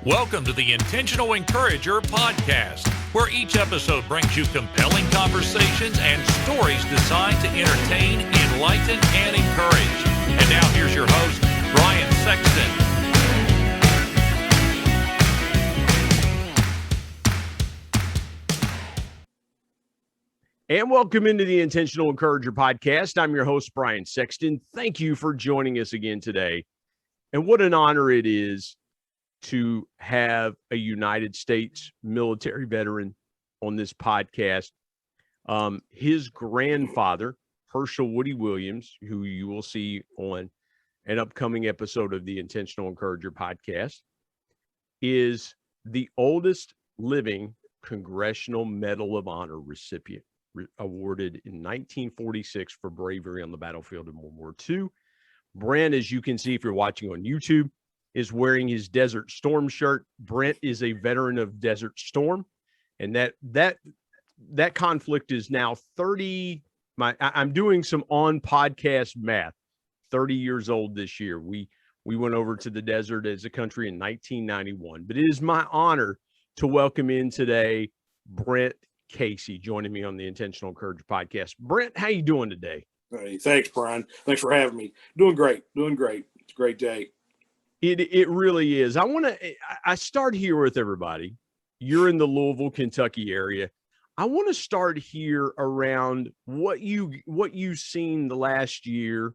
Welcome to the Intentional Encourager podcast, where each episode brings you compelling conversations and stories designed to entertain, enlighten, and encourage. And now here's your host, Brian Sexton. And welcome into the Intentional Encourager podcast. I'm your host, Brian Sexton. Thank you for joining us again today. And what an honor it is to have a United States military veteran on this podcast. His grandfather, Hershel Woody Williams, who you will see on an upcoming episode of the Intentional Encourager podcast, is the oldest living Congressional Medal of Honor recipient, awarded in 1946 for bravery on the battlefield in World War II. Brent, as you can see if you're watching on YouTube, is wearing his Desert Storm shirt. Brent is a veteran of Desert Storm, and that conflict is now 30. I'm doing some on podcast math. 30 years old this year. We went over to the desert as a country in 1991. But it is my honor to welcome in today Brent Casey, joining me on the Intentional Encourager podcast. Brent, how you doing today? Hey, thanks, Brian. Thanks for having me. Doing great. It's a great day. It really is. I start here with everybody. You're in the Louisville, Kentucky area. I want to start here around what you've seen the last year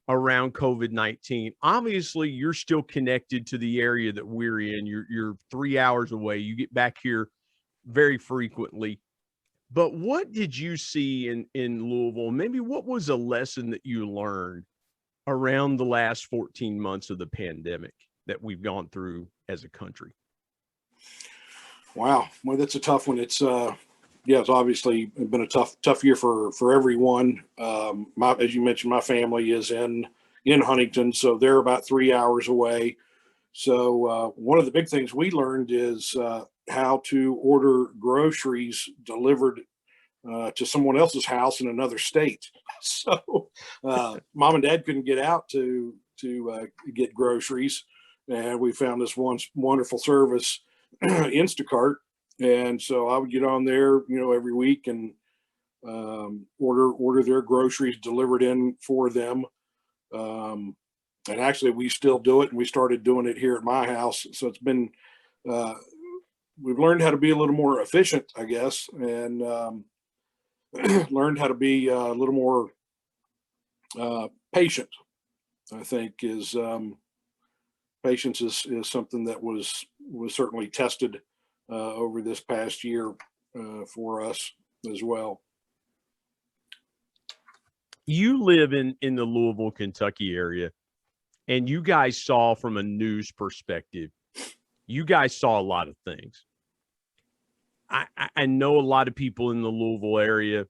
around COVID-19. Obviously, you're still connected to the area that we're in. You're 3 hours away. You get back here very frequently. But what did you see in Louisville? Maybe what was a lesson that you learned around the last 14 months of the pandemic that we've gone through as a country? Wow. Well, that's a tough one. It's obviously been a tough year for everyone. As you mentioned, my family is in Huntington, so they're about 3 hours away. So one of the big things we learned is how to order groceries delivered to someone else's house in another state. So mom and dad couldn't get out to get groceries, and we found this one wonderful service, Instacart. And so I would get on there, every week and order their groceries delivered in for them. And actually, we still do it, and we started doing it here at my house. So it's been we've learned how to be a little more efficient, I guess, and learned how to be a little more patient. I think patience is something that was certainly tested over this past year for us as well. You live in the Louisville, Kentucky area, and you guys saw, from a news perspective, you guys saw a lot of things. I know a lot of people in the Louisville area,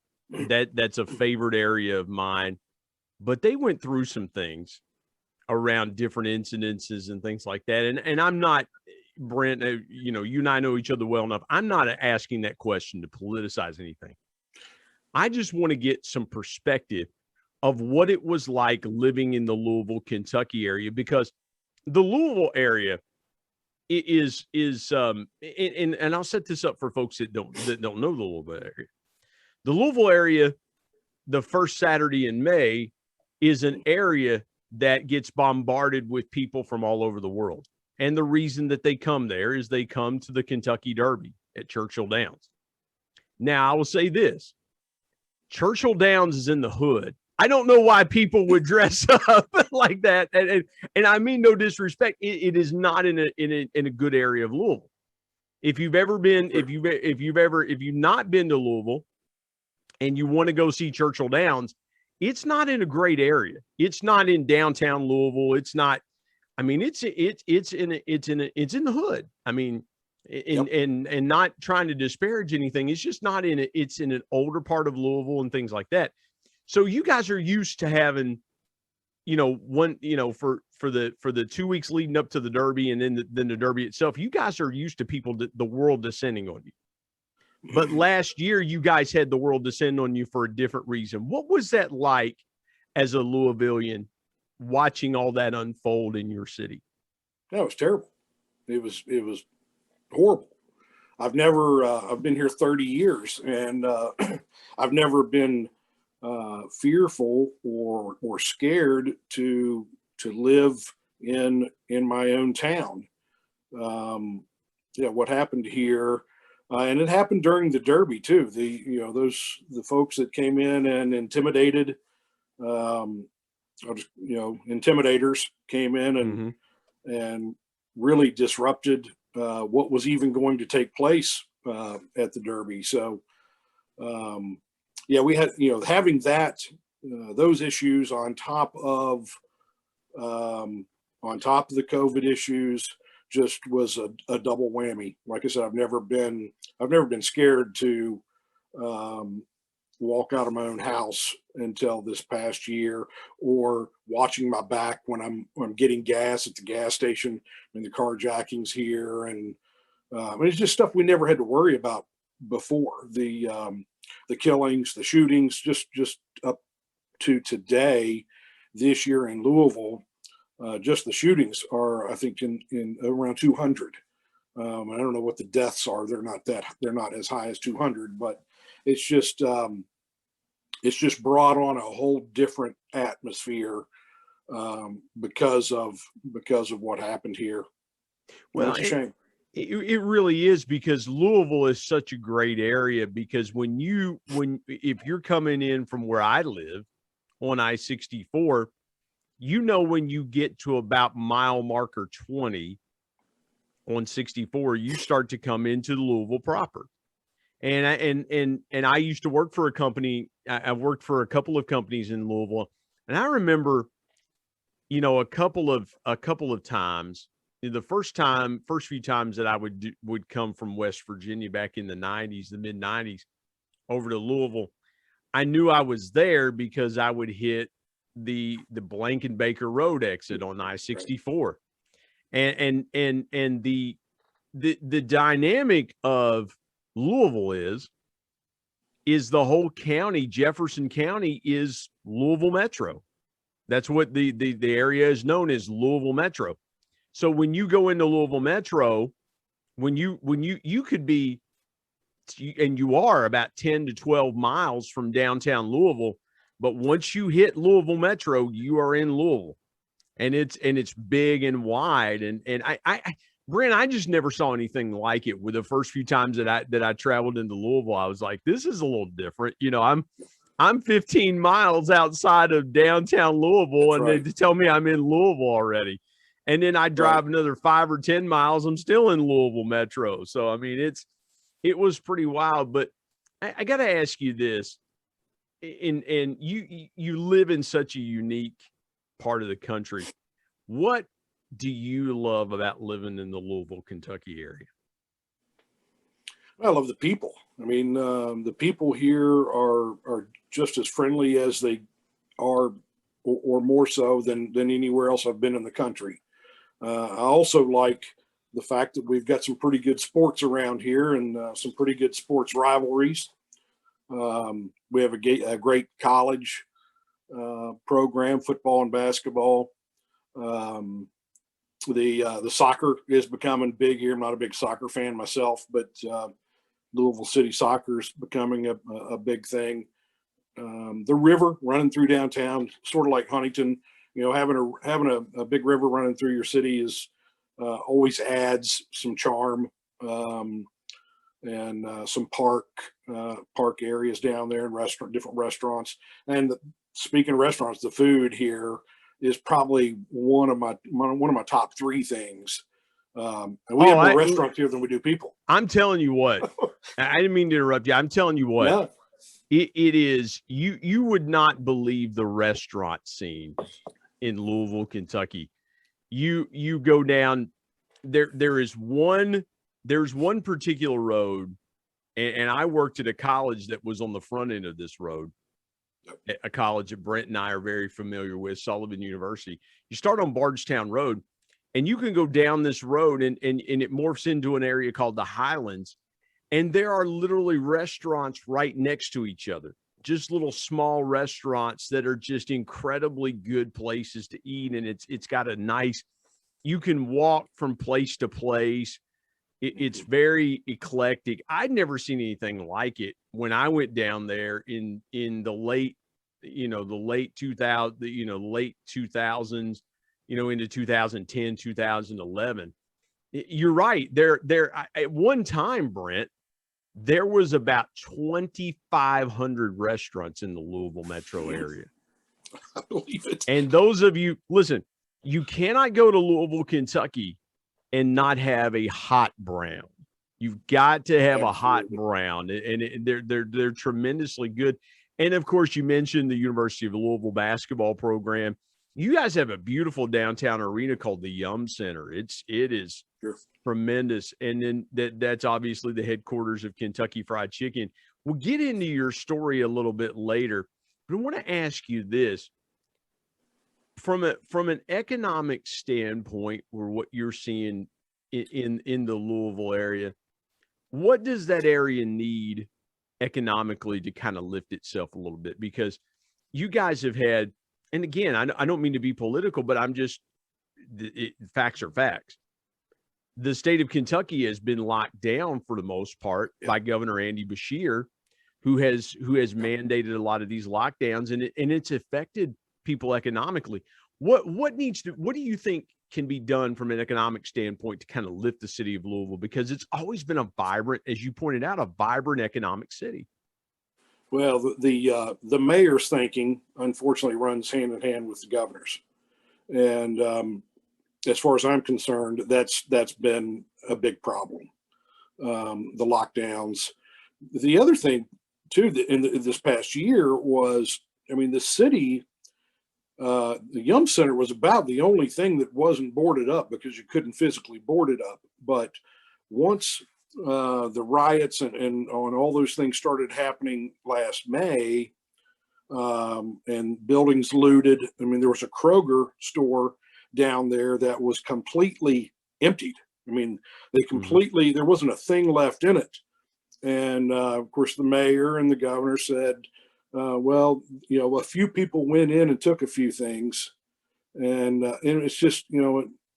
that's a favorite area of mine, but they went through some things around different incidences and things like that. And I'm not, Brent, you and I know each other well enough. I'm not asking that question to politicize anything. I just want to get some perspective of what it was like living in the Louisville, Kentucky area, because the Louisville area is and I'll set this up for folks that don't know the Louisville area. The Louisville area, the first Saturday in May, is an area that gets bombarded with people from all over the world. And the reason that they come there is they come to the Kentucky Derby at Churchill Downs. Now, I will say this. Churchill Downs is in the hood. I don't know why people would dress up like that. And I mean no disrespect. It is not in a good area of Louisville. If you've not been to Louisville and you want to go see Churchill Downs, it's not in a great area. It's not in downtown Louisville. It's not. I mean, it's in the hood. I mean, and not trying to disparage anything. It's just not in it. It's in an older part of Louisville and things like that. So you guys are used to having, for the 2 weeks leading up to the Derby and then the Derby itself. You guys are used to the world descending on you. But last year, you guys had the world descend on you for a different reason. What was that like as a Louisvillian, watching all that unfold in your city? No, it was terrible. It was horrible. I've never, I've been here 30 years, and I've never been fearful or scared to live in my own town. Yeah, what happened here, and it happened during the Derby too. The folks that came in and intimidated, intimidators came in and really disrupted what was even going to take place at the Derby. So, yeah, we had, having those issues on top of the COVID issues just was a double whammy. Like I said, I've never been scared to walk out of my own house until this past year, or watching my back when I'm getting gas at the gas station, and the carjackings here, and it's just stuff we never had to worry about before. The killings, the shootings, just up to today, this year in Louisville, just the shootings are, I think, in around 200. I don't know what the deaths are. They're not as high as 200, but it's just brought on a whole different atmosphere because of what happened here. Well, it's a shame. It really is, because Louisville is such a great area, because if you're coming in from where I live on I-64, when you get to about mile marker 20 on 64, you start to come into Louisville proper. And I used to work for a company. I worked for a couple of companies in Louisville, and I remember, a couple of times, the first few times that I would come from West Virginia back in the mid 90s, over to Louisville, I knew I was there because I would hit the Blankenbaker Road exit on I-64, and the dynamic of Louisville is the whole county. Jefferson County is Louisville Metro. That's what the area is known as, Louisville Metro. So when you go into Louisville Metro, when you could be, and you are about 10 to 12 miles from downtown Louisville, but once you hit Louisville Metro, you are in Louisville, and it's big and wide. And Brent, I just never saw anything like it. With the first few times that I traveled into Louisville, I was like, this is a little different. I'm 15 miles outside of downtown Louisville, and they tell me I'm in Louisville already. And then I drive another 5 or 10 miles, I'm still in Louisville Metro. So, I mean, it was pretty wild. But I got to ask you this, and you live in such a unique part of the country. What do you love about living in the Louisville, Kentucky area? I love the people. I mean, the people here are just as friendly as they are, or more so than anywhere else I've been in the country. I also like the fact that we've got some pretty good sports around here, and some pretty good sports rivalries. We have a great college program, football and basketball. The soccer is becoming big here. I'm not a big soccer fan myself, but Louisville City Soccer is becoming a big thing. The river running through downtown, sort of like Huntington, having a big river running through your city is always adds some charm, and some park areas down there, and different restaurants. And speaking of restaurants, the food here is probably one of my top 3 things. And we have more restaurants here than we do people. I'm telling you what, I didn't mean to interrupt you. I'm telling you what, yeah. It is, you would not believe the restaurant scene in Louisville, Kentucky. You go down there. There's one particular road, and I worked at a college that was on the front end of this road, a college that Brent and I are very familiar with, Sullivan University. You start on Bardstown Road, and you can go down this road, and it morphs into an area called the Highlands. And there are literally restaurants right next to each other, just little small restaurants that are just incredibly good places to eat. And it's got a nice you can walk from place to place. It's very eclectic. I'd never seen anything like it when I went down there in the late, the late 2000, late 2000s, into 2010, 2011. You're right. At one time, Brent, there was about 2,500 restaurants in the Louisville metro area. I believe it. And those of you, listen, you cannot go to Louisville, Kentucky and not have a hot brown. You've got to have a hot brown, and they're tremendously good. And of course, you mentioned the University of Louisville basketball program. You guys have a beautiful downtown arena called the Yum Center. It is tremendous. And then that's obviously the headquarters of Kentucky Fried Chicken. We'll get into your story a little bit later, but I want to ask you this. From an economic standpoint, or what you're seeing in the Louisville area, what does that area need economically to kind of lift itself a little bit? Because you guys have had, and again, I don't mean to be political, but facts are facts. The state of Kentucky has been locked down for the most part by Governor Andy Beshear, who has mandated a lot of these lockdowns, and it's affected people economically. What do you think can be done from an economic standpoint to kind of lift the city of Louisville? Because it's always been a vibrant, as you pointed out, a vibrant economic city. Well, the mayor's thinking, unfortunately, runs hand in hand with the governor's. And as far as I'm concerned, that's been a big problem, the lockdowns. The other thing, too, in this past year was, the city, the Yum Center was about the only thing that wasn't boarded up because you couldn't physically board it up. But once the riots and on all those things started happening last May, and buildings looted. There was a Kroger store down there that was completely emptied. They completely, there wasn't a thing left in it. And of course, the mayor and the governor said, well, a few people went in and took a few things. And it's just,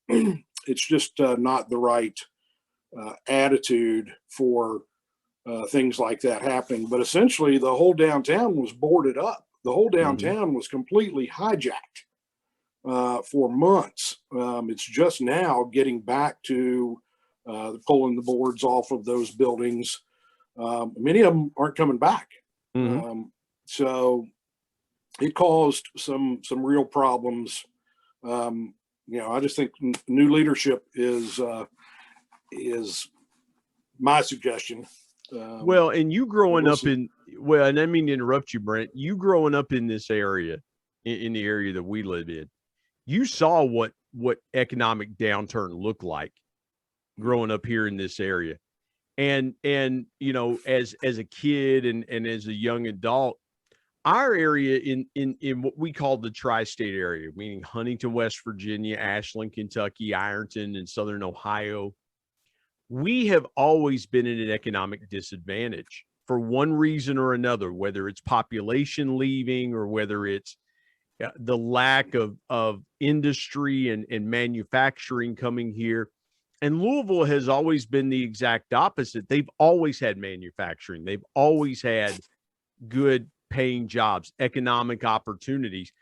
it's just not the right attitude for things like that happening. But essentially, the whole downtown was boarded up. The whole downtown was completely hijacked for months. It's just now getting back to pulling the boards off of those buildings. Many of them aren't coming back. So it caused some real problems. I just think new leadership is my suggestion. Well, and you growing up and I didn't mean to interrupt you, Brent. You growing up in this area, in the area that we live in, you saw what economic downturn looked like growing up here in this area. And as a kid and as a young adult, our area in what we call the tri-state area, meaning Huntington, West Virginia, Ashland, Kentucky, Ironton, and Southern Ohio, we have always been at an economic disadvantage for one reason or another, whether it's population leaving or whether it's the lack of industry and manufacturing coming here. And Louisville has always been the exact opposite. They've always had manufacturing. They've always had good paying jobs, economic opportunities.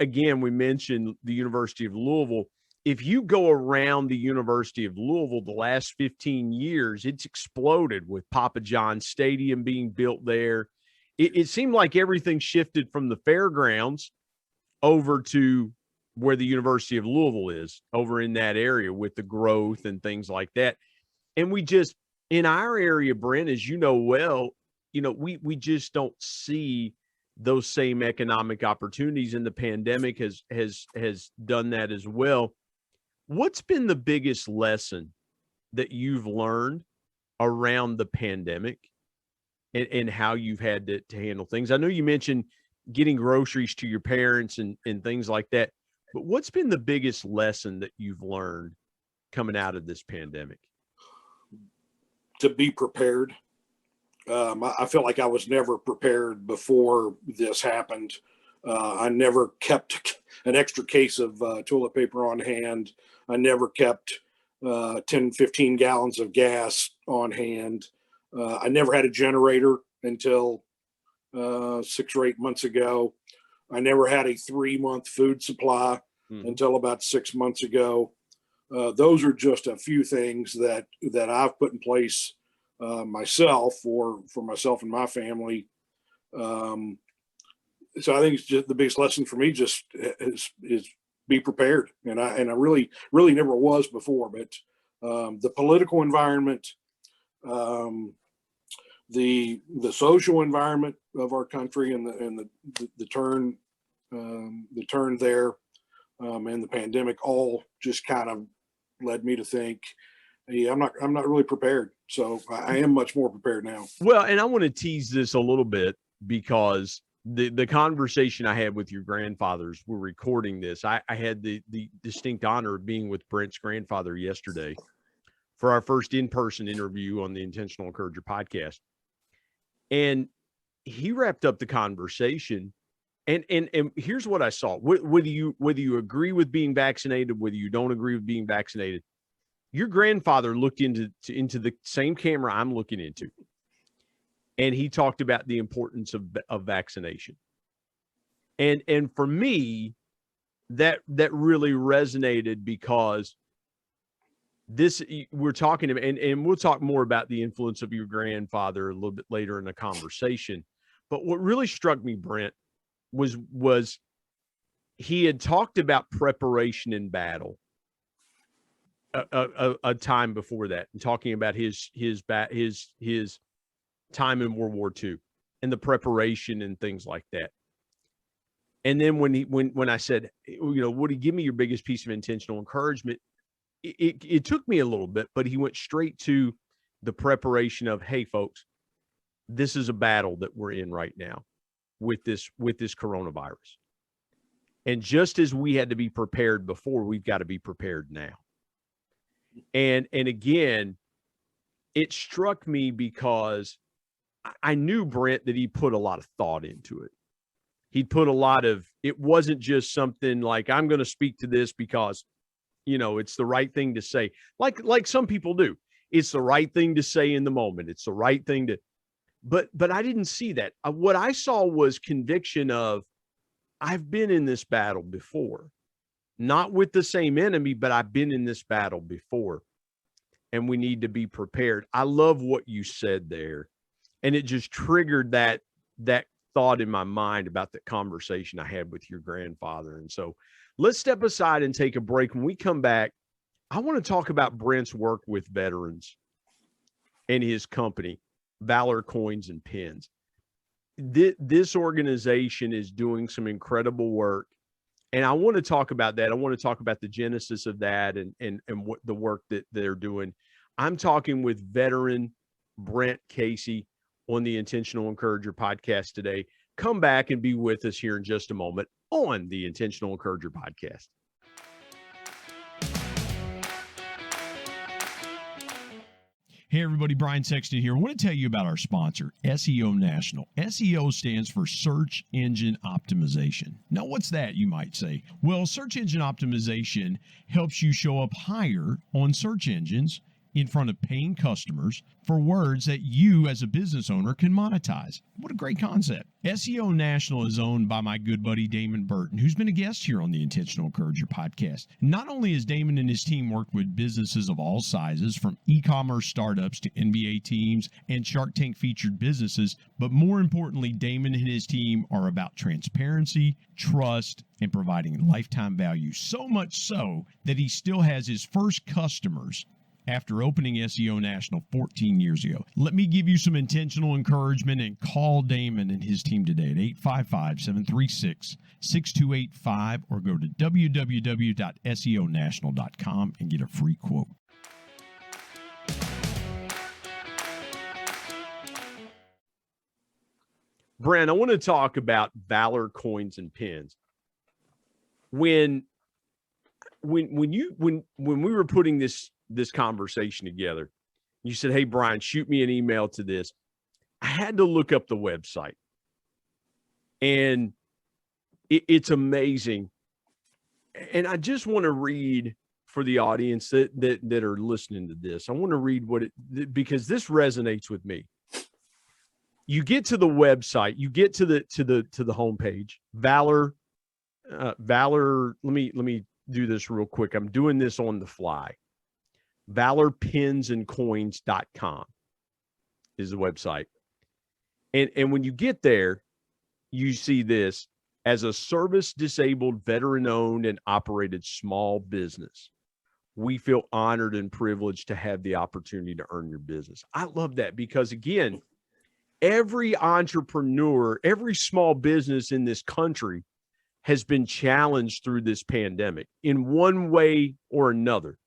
Again, we mentioned the University of Louisville. If you go around the University of Louisville the last 15 years, it's exploded with Papa John's Stadium being built there. It seemed like everything shifted from the fairgrounds over to where the University of Louisville is, over in that area with the growth and things like that. And we just, in our area, Brent, as you know well, we just don't see those same economic opportunities, and the pandemic has done that as well. What's been the biggest lesson that you've learned around the pandemic and how you've had to handle things? I know you mentioned getting groceries to your parents and things like that, but what's been the biggest lesson that you've learned coming out of this pandemic? To be prepared. I feel like I was never prepared before this happened. I never kept an extra case of toilet paper on hand. I never kept 10, 15 gallons of gas on hand. I never had a generator until 6 or 8 months ago. I never had a 3-month food supply until about 6 months ago. Those are just a few things that I've put in place myself for myself and my family. So I think it's just the biggest lesson for me just is be prepared. And I really never was before, but the political environment, the social environment of our country and the turn there and the pandemic all just kind of led me to think, yeah, I'm not really prepared. So I am much more prepared now. Well, and I want to tease this a little bit because the conversation I had with your grandfathers, we're recording this. I had the distinct honor of being with Brent's grandfather yesterday for our first in-person interview on the Intentional Encourager podcast. And he wrapped up the conversation. And here's what I saw. Whether you agree with being vaccinated, whether you don't agree with being vaccinated, your grandfather looked into the same camera I'm looking into. And he talked about the importance of vaccination. And for me, that really resonated because we're talking about, and we'll talk more about the influence of your grandfather a little bit later in the conversation. But what really struck me, Brent, was he had talked about preparation in battle a time before that, and talking about his time in World War II and the preparation and things like that. And then when I said, Woody, give me your biggest piece of intentional encouragement, it took me a little bit, but he went straight to the preparation of, hey, folks, this is a battle that we're in right now with this coronavirus. And just as we had to be prepared before, we've got to be prepared now. And again, it struck me because I knew, Brent, that he put a lot of thought into it. He put a lot of, it wasn't just something like, I'm going to speak to this because, it's the right thing to say. Like some people do. It's the right thing to say in the moment. It's the right thing to, but I didn't see that. What I saw was conviction of, I've been in this battle before, not with the same enemy, but I've been in this battle before, and we need to be prepared. I love what you said there. And it just triggered that thought in my mind about the conversation I had with your grandfather. And so let's step aside and take a break. When we come back, I want to talk about Brent's work with veterans and his company, Valor Coins and Pins. This organization is doing some incredible work. And I want to talk about that. I want to talk about the genesis of that and what the work that they're doing. I'm talking with veteran Brent Casey on the Intentional Encourager podcast today. Come back and be with us here in just a moment on the Intentional Encourager podcast. Hey everybody, Brian Sexton here. I want to tell you about our sponsor, SEO National. SEO stands for Search Engine Optimization. Now, what's that, you might say? Well, search engine optimization helps you show up higher on search engines in front of paying customers for words that you as a business owner can monetize. What a great concept. SEO National is owned by my good buddy Damon Burton, who's been a guest here on the Intentional Encourager podcast. Not only has Damon and his team worked with businesses of all sizes, from e-commerce startups to NBA teams and Shark Tank featured businesses, but more importantly, Damon and his team are about transparency, trust, and providing lifetime value. So much so that he still has his first customers after opening SEO National 14 years ago. Let me give you some intentional encouragement and call Damon and his team today at 855-736-6285 or go to www.seonational.com and get a free quote. Brent, I want to talk about Valor Coins and Pins. When we were putting this conversation together, you said, hey, Brian, shoot me an email to this. I had to look up the website. And it's amazing. And I just want to read for the audience that are listening to this. I want to read because this resonates with me. You get to the website, you get to the homepage, Valor. Valor. Let me do this real quick. I'm doing this on the fly. ValorPensandCoins.com is the website. And when you get there, you see this: as a service-disabled, veteran-owned and operated small business, we feel honored and privileged to have the opportunity to earn your business. I love that because, again, every entrepreneur, every small business in this country has been challenged through this pandemic in one way or another.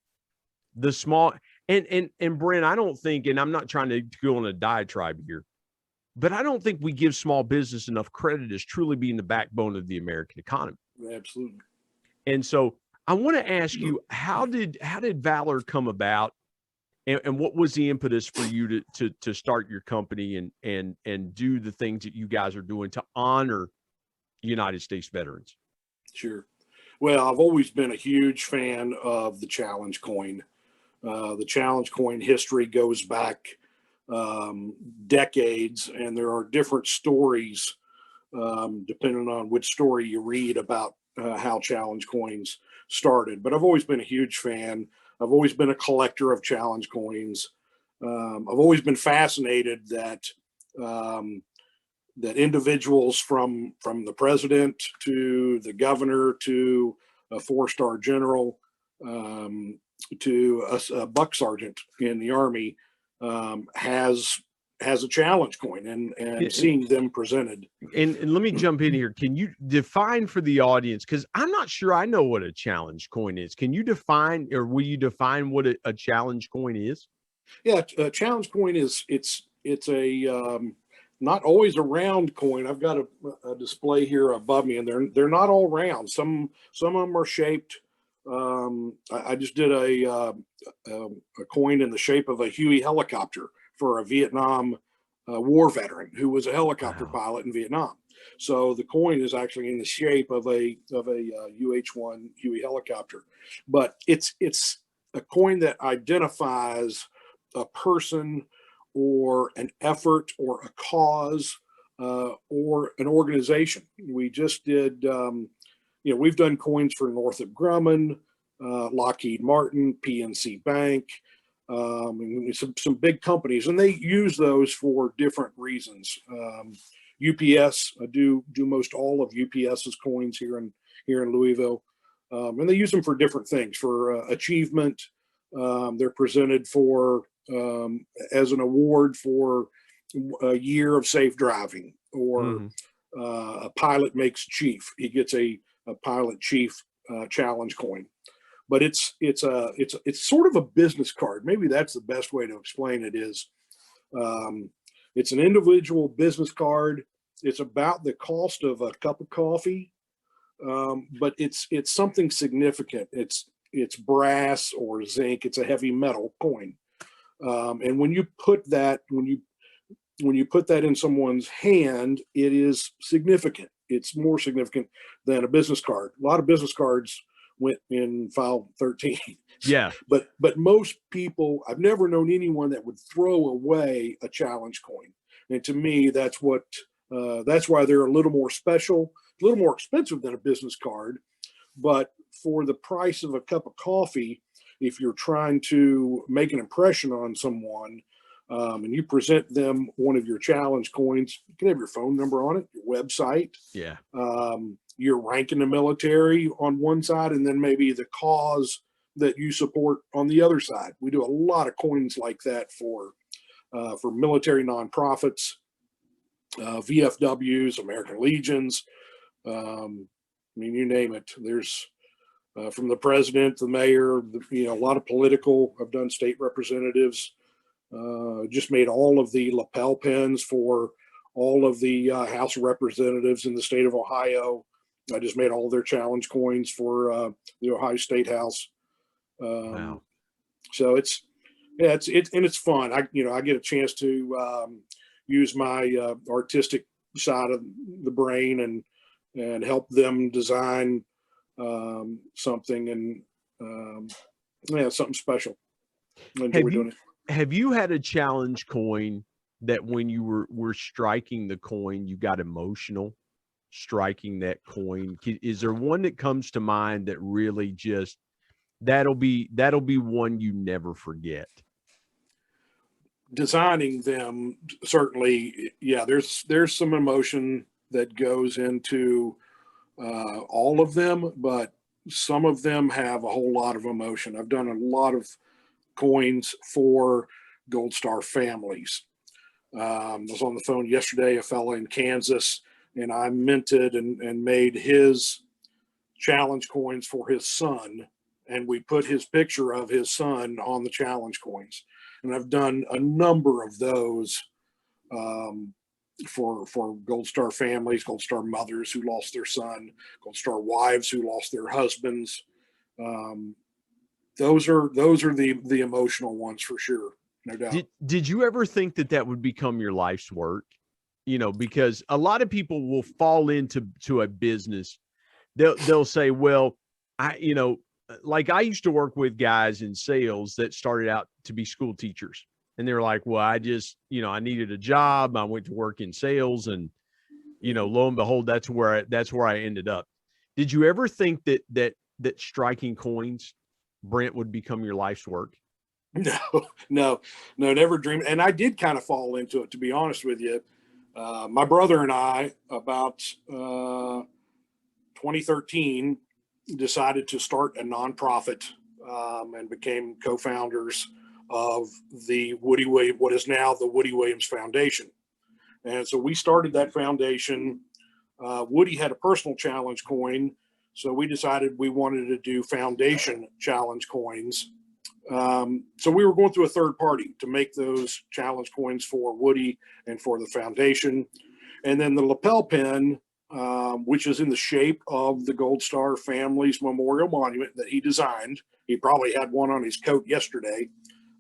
The small and Brent, I don't think, and I'm not trying to go on a diatribe here, but I don't think we give small business enough credit as truly being the backbone of the American economy. Absolutely. And so I want to ask you, how did Valor come about, and what was the impetus for you to start your company and do the things that you guys are doing to honor United States veterans? Sure. Well, I've always been a huge fan of the challenge coin. The challenge coin history goes back decades, and there are different stories depending on which story you read about how challenge coins started. But I've always been a huge fan. I've always been a collector of challenge coins. I've always been fascinated that that individuals from the president to the governor to a 4-star general to a buck sergeant in the Army has a challenge coin, and seeing them presented. And let me jump in here. Can you define for the audience, because I'm not sure I know what a challenge coin is. Can you define, or will you define what a challenge coin is? Yeah, a challenge coin is it's a not always a round coin. I've got a display here above me, and they're not all round. Some of them are shaped. I just did a coin in the shape of a Huey helicopter for a Vietnam war veteran who was a helicopter pilot in Vietnam. So the coin is actually in the shape of a UH-1 Huey helicopter, but it's a coin that identifies a person or an effort or a cause or an organization. We just did, we've done coins for Northrop Grumman, Lockheed Martin, PNC Bank, and some big companies, and they use those for different reasons. UPS, I do most all of UPS's coins here in Louisville, and they use them for different things. For achievement, they're presented for as an award for a year of safe driving, or a pilot makes chief. He gets a pilot chief challenge coin. But it's sort of a business card. Maybe that's the best way to explain it. Is it's an individual business card. It's about the cost of a cup of coffee, but it's something significant. It's brass or zinc. It's a heavy metal coin, and when you put that in someone's hand, it is significant. It's more significant than a business card. A lot of business cards went in file 13. Yeah. But most people, I've never known anyone that would throw away a challenge coin. And to me, that's why they're a little more special, a little more expensive than a business card. But for the price of a cup of coffee, if you're trying to make an impression on someone, and you present them one of your challenge coins, you can have your phone number on it, your website, your rank in the military on one side, and then maybe the cause that you support on the other side. We do a lot of coins like that for military nonprofits, VFWs, American Legions. I mean, you name it. There's from the president, the mayor, a lot of political. I've done state representatives. Just made all of the lapel pins for all of the House of Representatives in the state of Ohio. I just made all their challenge coins for the Ohio State House. Wow. So it's fun. I get a chance to use my artistic side of the brain and and help them design something, and something special. I enjoy doing it. Have you had a challenge coin that when you were striking the coin, you got emotional striking that coin? Is there one that comes to mind that really just that'll be one you never forget? Designing them, certainly, yeah. There's some emotion that goes into all of them, but some of them have a whole lot of emotion. I've done a lot of coins for Gold Star families. I was on the phone yesterday, a fellow in Kansas, and I minted and made his challenge coins for his son, and we put his picture of his son on the challenge coins. And I've done a number of those for Gold Star families, Gold Star mothers who lost their son, Gold Star wives who lost their husbands. Those are the emotional ones for sure, no doubt. Did you ever think that would become your life's work? Because a lot of people will fall into a business. They'll say, well, like I used to work with guys in sales that started out to be school teachers, and they were like, well, I just, I needed a job. I went to work in sales, and, lo and behold, that's where I ended up. Did you ever think that striking coins, Brent, would become your life's work? No, never dreamed. And I did kind of fall into it, to be honest with you. My brother and I, about 2013, decided to start a nonprofit and became co-founders of what is now the Woody Williams Foundation. And so we started that foundation. Woody had a personal challenge coin, so we decided we wanted to do foundation challenge coins. So we were going through a third party to make those challenge coins for Woody and for the foundation. And then the lapel pin, which is in the shape of the Gold Star family's memorial monument that he designed. He probably had one on his coat yesterday,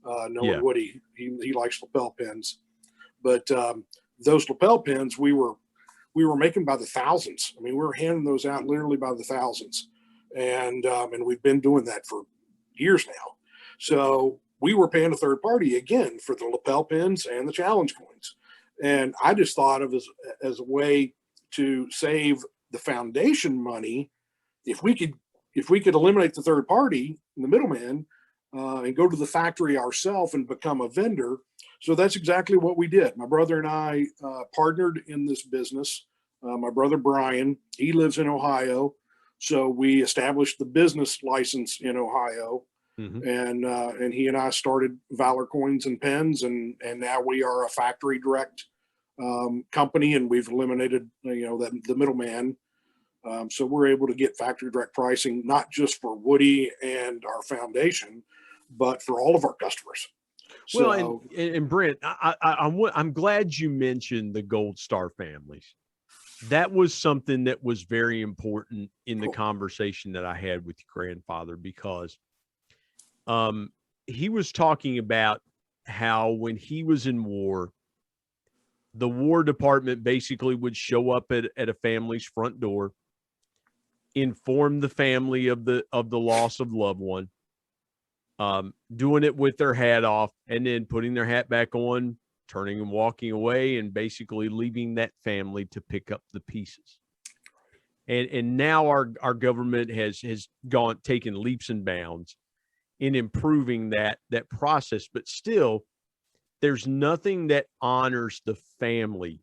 knowing Woody. He likes lapel pins. But those lapel pins we were making by the thousands. I mean, we were handing those out literally by the thousands. And we've been doing that for years now. So we were paying a third party again for the lapel pins and the challenge coins. And I just thought of as a way to save the foundation money. If we could eliminate the third party, the middleman, and go to the factory ourselves and become a vendor. So that's exactly what we did. My brother and I partnered in this business. My brother, Brian, he lives in Ohio. So we established the business license in Ohio. Mm-hmm. And he and I started Valor Coins and Pens, and now we are a factory direct company, and we've eliminated the middleman. So we're able to get factory direct pricing, not just for Woody and our foundation, but for all of our customers. Well, and Brent, I'm glad you mentioned the Gold Star families. That was something that was very important in the conversation that I had with your grandfather, because he was talking about how when he was in war, the War Department basically would show up at a family's front door, inform the family of the loss of loved one, doing it with their hat off, and then putting their hat back on, turning and walking away, and basically leaving that family to pick up the pieces. And now our government has taken leaps and bounds in improving that process, but still, there's nothing that honors the family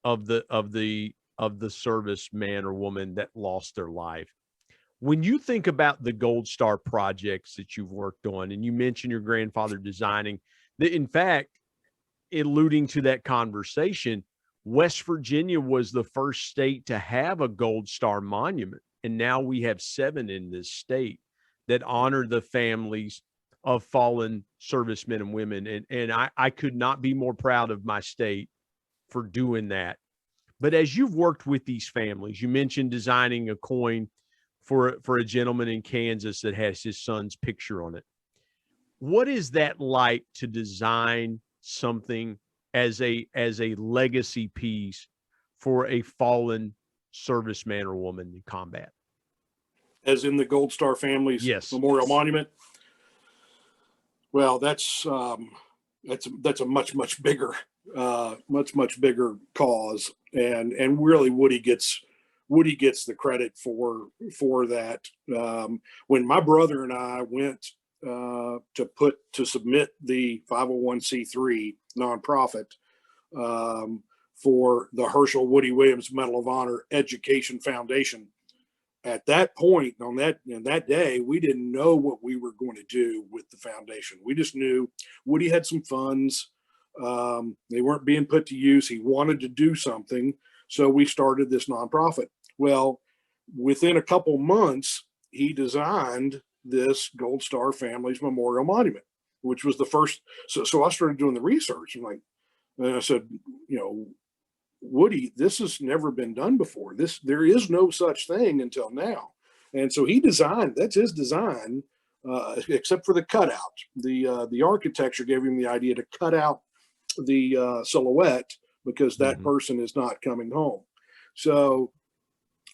of the serviceman or woman that lost their life. When you think about the Gold Star projects that you've worked on, and you mentioned your grandfather designing, in fact, alluding to that conversation, West Virginia was the first state to have a Gold Star monument, and now we have 7 in this state that honor the families of fallen servicemen and women. And I could not be more proud of my state for doing that. But as you've worked with these families, you mentioned designing a coin for a gentleman in Kansas that has his son's picture on it. What is that like to design something as a legacy piece for a fallen serviceman or woman in combat. As in the Gold Star Family's Yes. Memorial Monument. Well, that's a much bigger cause, and really Woody gets the credit for that. When my brother and I went to submit the 501c3 nonprofit for the Hershel Woody Williams Medal of Honor Education Foundation, at that point on that day, we didn't know what we were going to do with the foundation. We just knew Woody had some funds. They weren't being put to use. He wanted to do something. So we started this nonprofit. Well, within a couple months, he designed this Gold Star Family's Memorial Monument, which was the first. So I started doing the research. And I said, Woody, this has never been done before. There is no such thing until now. And so he designed, that's his design, except for the cutout. The architecture gave him the idea to cut out the silhouette because that person is not coming home. So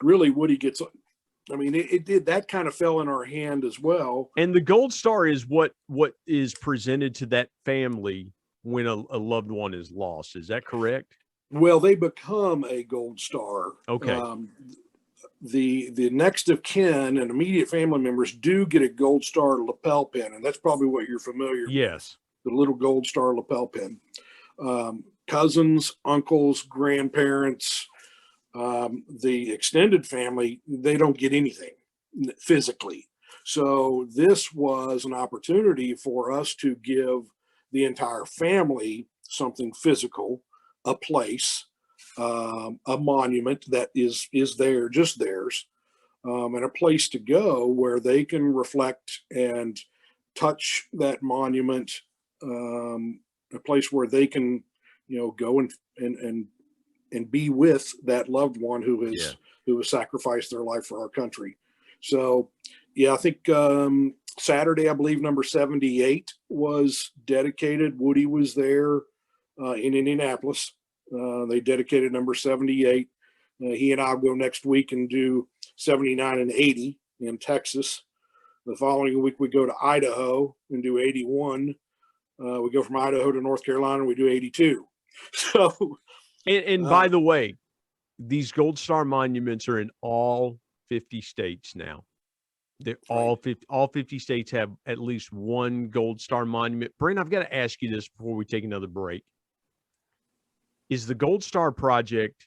really Woody gets, it did, that kind of fell in our hand as well. And the Gold Star is what is presented to that family when a loved one is lost. Is that correct? Well, they become a Gold Star. Okay. The next of kin and immediate family members do get a Gold Star lapel pin, and that's probably what you're familiar Yes. with, the little Gold Star lapel pin. Cousins, uncles, grandparents, the extended family, they don't get anything physically. So this was an opportunity for us to give the entire family something physical, a place, a monument that is there, just theirs, and a place to go where they can reflect and touch that monument, a place where they can, go and be with that loved one who has sacrificed their life for our country. So, yeah, I think Saturday, I believe number 78 was dedicated. Woody was there. In Indianapolis. They dedicated number 78. He and I'll go next week and do 79 and 80 in Texas. The following week, we go to Idaho and do 81. We go from Idaho to North Carolina, and we do 82. So, and by the way, these Gold Star monuments are in all 50 states now. They're all 50 states have at least one Gold Star monument. Brent, I've got to ask you this before we take another break. Is the Gold Star Project,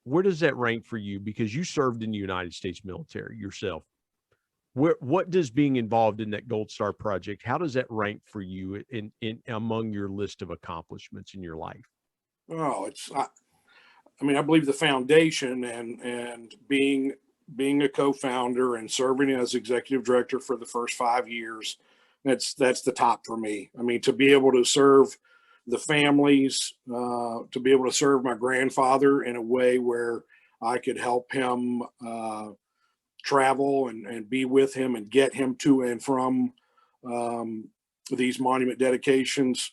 where does that rank for you? Because you served in the United States military yourself. What does being involved in that Gold Star Project, how does that rank for you in among your list of accomplishments in your life? Oh, I believe the foundation and being a co-founder and serving as executive director for the first 5 years, that's the top for me. To be able to serve the families, to be able to serve my grandfather in a way where I could help him travel and be with him and get him to and from these monument dedications,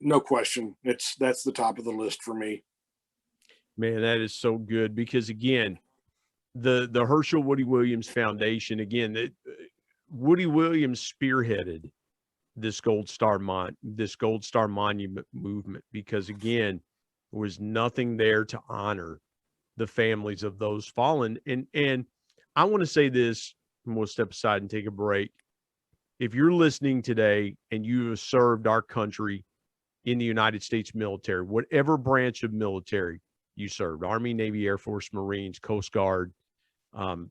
no question. That's the top of the list for me. Man, that is so good because again, the Hershel Woody Williams Foundation, again, Woody Williams spearheaded this Gold Star Monument movement because again, there was nothing there to honor the families of those fallen. And I want to say this, and we'll step aside and take a break. If you're listening today and you have served our country in the United States military, whatever branch of military you served, Army, Navy, Air Force, Marines, Coast Guard,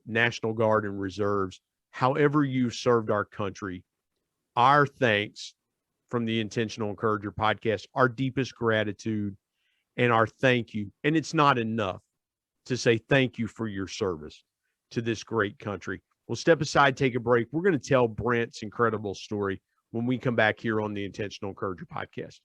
National Guard and Reserves, however you served our country, our thanks from the Intentional Encourager podcast, our deepest gratitude and our thank you. And it's not enough to say thank you for your service to this great country. We'll step aside, take a break. We're going to tell Brent's incredible story when we come back here on the Intentional Encourager podcast.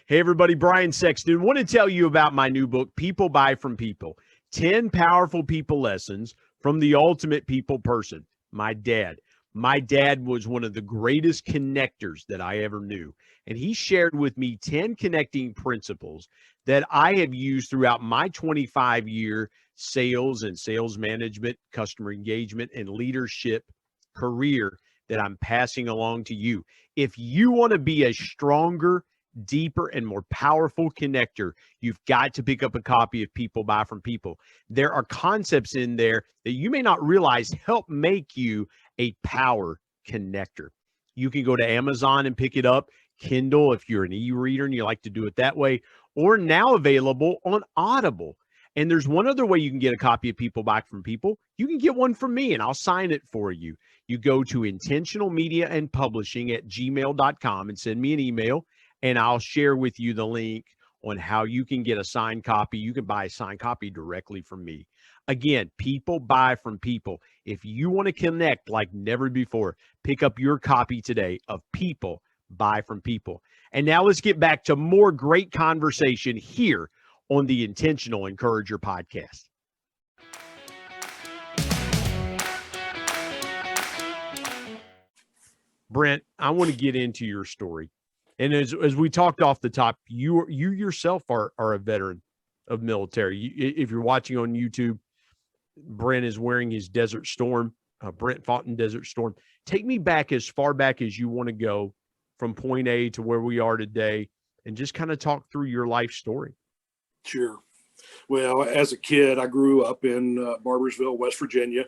Hey, everybody, Brian Sexton. Want to tell you about my new book, People Buy From People, 10 Powerful People Lessons from the Ultimate People Person, my dad. My dad was one of the greatest connectors that I ever knew. And he shared with me 10 connecting principles that I have used throughout my 25-year sales and sales management, customer engagement, and leadership career that I'm passing along to you. If you want to be a stronger, deeper, and more powerful connector, you've got to pick up a copy of People Buy From People. There are concepts in there that you may not realize help make you a power connector. You can go to Amazon and pick it up, Kindle if you're an e-reader and you like to do it that way, or now available on Audible. And there's one other way you can get a copy of People Buy From People. You can get one from me and I'll sign it for you. You go to intentionalmediaandpublishing@gmail.com and send me an email, and I'll share with you the link on how you can get a signed copy. You can buy a signed copy directly from me. Again, People Buy From People. If you want to connect like never before, pick up your copy today of People Buy From People. And now let's get back to more great conversation here on the Intentional Encourager podcast. Brent, I want to get into your story. And as we talked off the top, you yourself are a veteran of military. If you're watching on YouTube, Brent is wearing his Desert Storm. Brent fought in Desert Storm. Take me back as far back as you want to go from point A to where we are today, and just kind of talk through your life story. Sure. Well, as a kid, I grew up in Barbersville, West Virginia.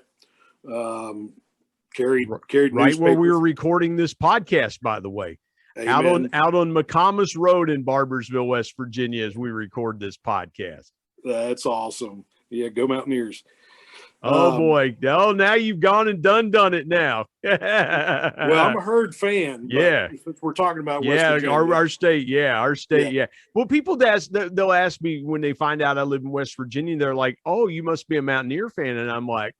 Carried right where we were recording this podcast, by the way. Amen. Out on McComas Road in Barbersville, West Virginia, as we record this podcast. That's awesome. Yeah, go Mountaineers. Oh boy! Oh, now you've gone and done it now. Well, I'm a Herd fan. Yeah, since we're talking about West Virginia. our state. Yeah, our state. Yeah. Well, people they'll ask me when they find out I live in West Virginia. They're like, "Oh, you must be a Mountaineer fan," and I'm like,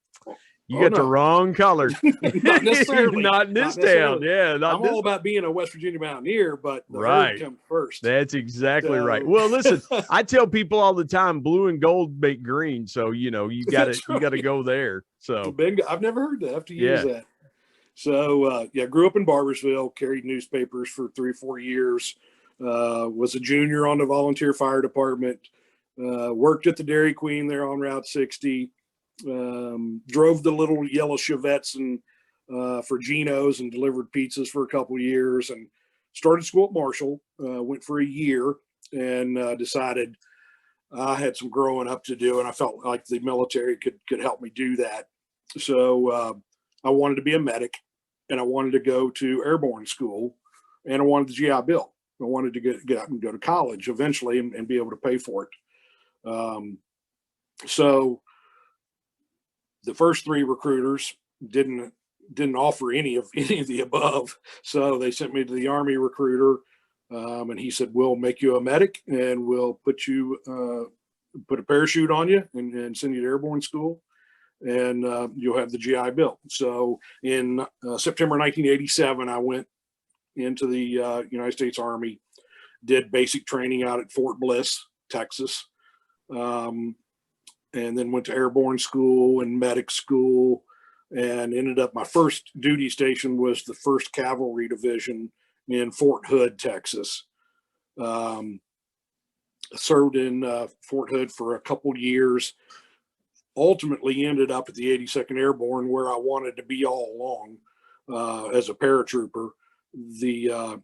"You got the wrong color." Not necessarily. Not in this town. Yeah, I'm all about being a West Virginia Mountaineer, but the Herd comes first. That's exactly right. Well, listen, I tell people all the time, blue and gold make green. So, you got to go there. So I've never heard that. I have to use that. So, grew up in Barbersville, carried newspapers for 3 or 4 years, was a junior on the volunteer fire department, worked at the Dairy Queen there on Route 60, drove the little yellow Chevettes and for Geno's and delivered pizzas for a couple of years, and started school at Marshall, went for a year, and decided I had some growing up to do, and I felt like the military could help me do that. So I wanted to be a medic, and I wanted to go to airborne school, and I wanted the GI Bill. I wanted to get out and go to college eventually and be able to pay for it. So the first 3 recruiters didn't offer any of the above. So they sent me to the Army recruiter, and he said, "We'll make you a medic, and we'll put a parachute on you and send you to airborne school, and you'll have the GI Bill." So in September 1987, I went into the United States Army, did basic training out at Fort Bliss, Texas, and then went to airborne school and medic school, and ended up, my first duty station was the 1st Cavalry Division in Fort Hood, Texas. Served in Fort Hood for a couple years, ultimately ended up at the 82nd Airborne, where I wanted to be all along, as a paratrooper. The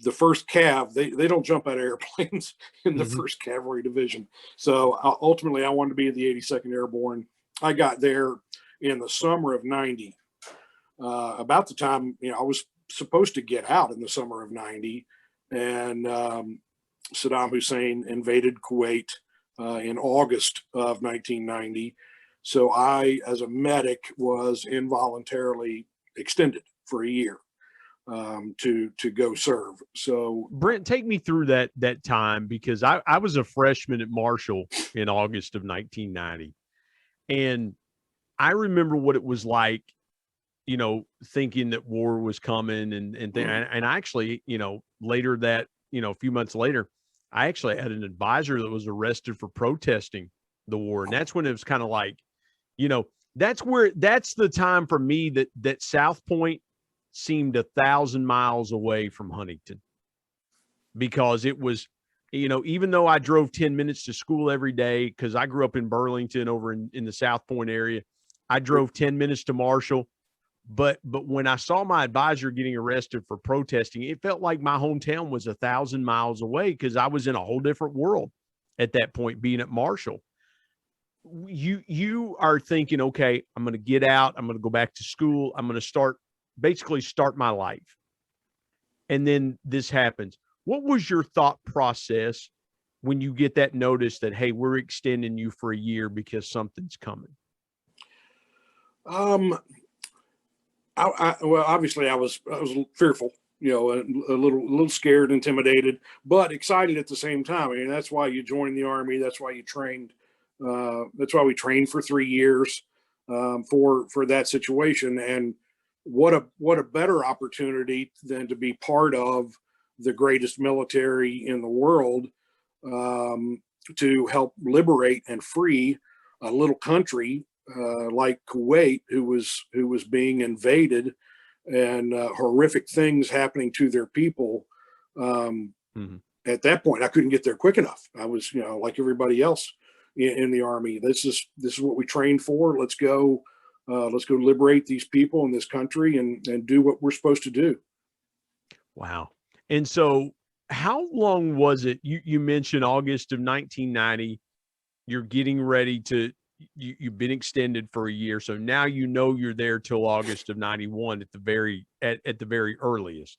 1st Cav, they don't jump out of airplanes in the 1st Cavalry Division. So ultimately I wanted to be at the 82nd Airborne. I got there in the summer of 90, about the time, I was supposed to get out in the summer of 90, and Saddam Hussein invaded Kuwait in August of 1990. So I, as a medic, was involuntarily extended for a year to go serve. So Brent, take me through that time, because I was a freshman at Marshall in August of 1990, and I remember what it was like, thinking that war was coming and actually, later that, a few months later, I actually had an advisor that was arrested for protesting the war. And that's when it was kind of like, that's the time for me that South Point seemed 1,000 miles away from Huntington, because it was, even though I drove 10 minutes to school every day, because I grew up in Burlington over in the South Point area, I drove 10 minutes to Marshall. But when I saw my advisor getting arrested for protesting, it felt like my hometown was 1,000 miles away, because I was in a whole different world at that point, being at Marshall. You are thinking, okay, I'm going to get out. I'm going to go back to school. I'm going to basically start my life. And then this happens. What was your thought process when you get that notice that, hey, we're extending you for a year because something's coming? Well, obviously I was fearful, a little scared, intimidated, but excited at the same time. I mean, that's why you joined the Army. That's why you trained. That's why we trained for 3 years for that situation. And what a better opportunity than to be part of the greatest military in the world, to help liberate and free a little country like Kuwait, who was being invaded, and horrific things happening to their people. At that point, I couldn't get there quick enough. I was, like everybody else in the Army. This is what we trained for. Let's go liberate these people in this country and do what we're supposed to do. Wow. And so how long was it? You mentioned August of 1990. You're getting ready to, you've been extended for a year. So now you're there till August of 91 at the very earliest.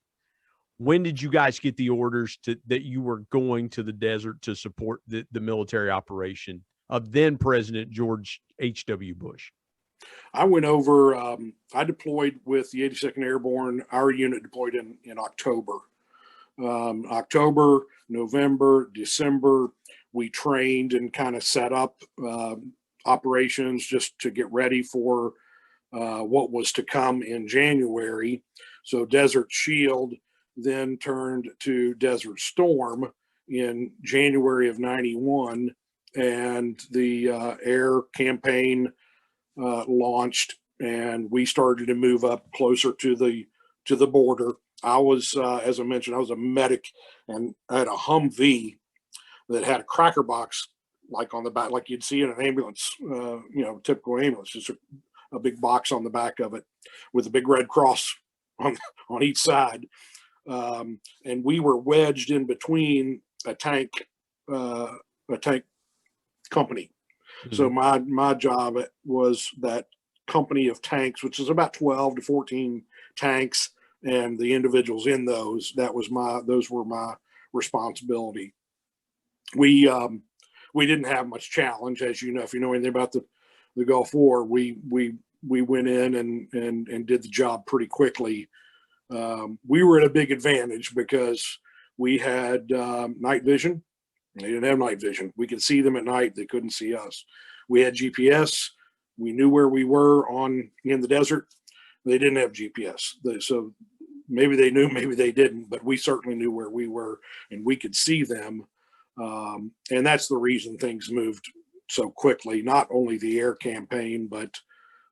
When did you guys get the orders that you were going to the desert to support the military operation of then President George H.W. Bush? I went over, I deployed with the 82nd Airborne. Our unit deployed in October. October, November, December, we trained and kind of set up operations just to get ready for what was to come in January. So Desert Shield then turned to Desert Storm in January of 91, and the air campaign launched, and we started to move up closer to the border. I was, as I mentioned, I was a medic, and I had a Humvee that had a cracker box like on the back, like you'd see in an ambulance, typical ambulance, just a big box on the back of it with a big red cross on each side. And we were wedged in between a tank company. Mm-hmm. So my job was that company of tanks, which is about 12 to 14 tanks, and the individuals in those. Those were my responsibility. We didn't have much challenge, as you know, if you know anything about the Gulf War. We went in and did the job pretty quickly. We were at a big advantage because we had night vision. They didn't have night vision. We could see them at night. They couldn't see us. We had GPS. We knew where we were in the desert. They didn't have GPS. So maybe they knew, maybe they didn't, but we certainly knew where we were, and we could see them. And that's the reason things moved so quickly, not only the air campaign, but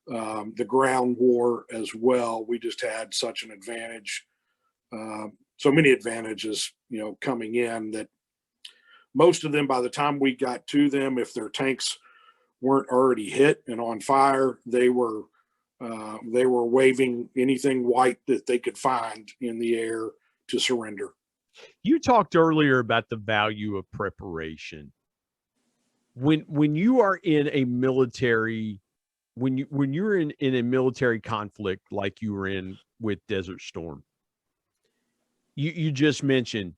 the ground war as well. We just had such an advantage, so many advantages, coming in, that most of them, by the time we got to them, if their tanks weren't already hit and on fire, they were waving anything white that they could find in the air to surrender. You talked earlier about the value of preparation. When you are in a military, when you're in a military conflict like you were in with Desert Storm, you just mentioned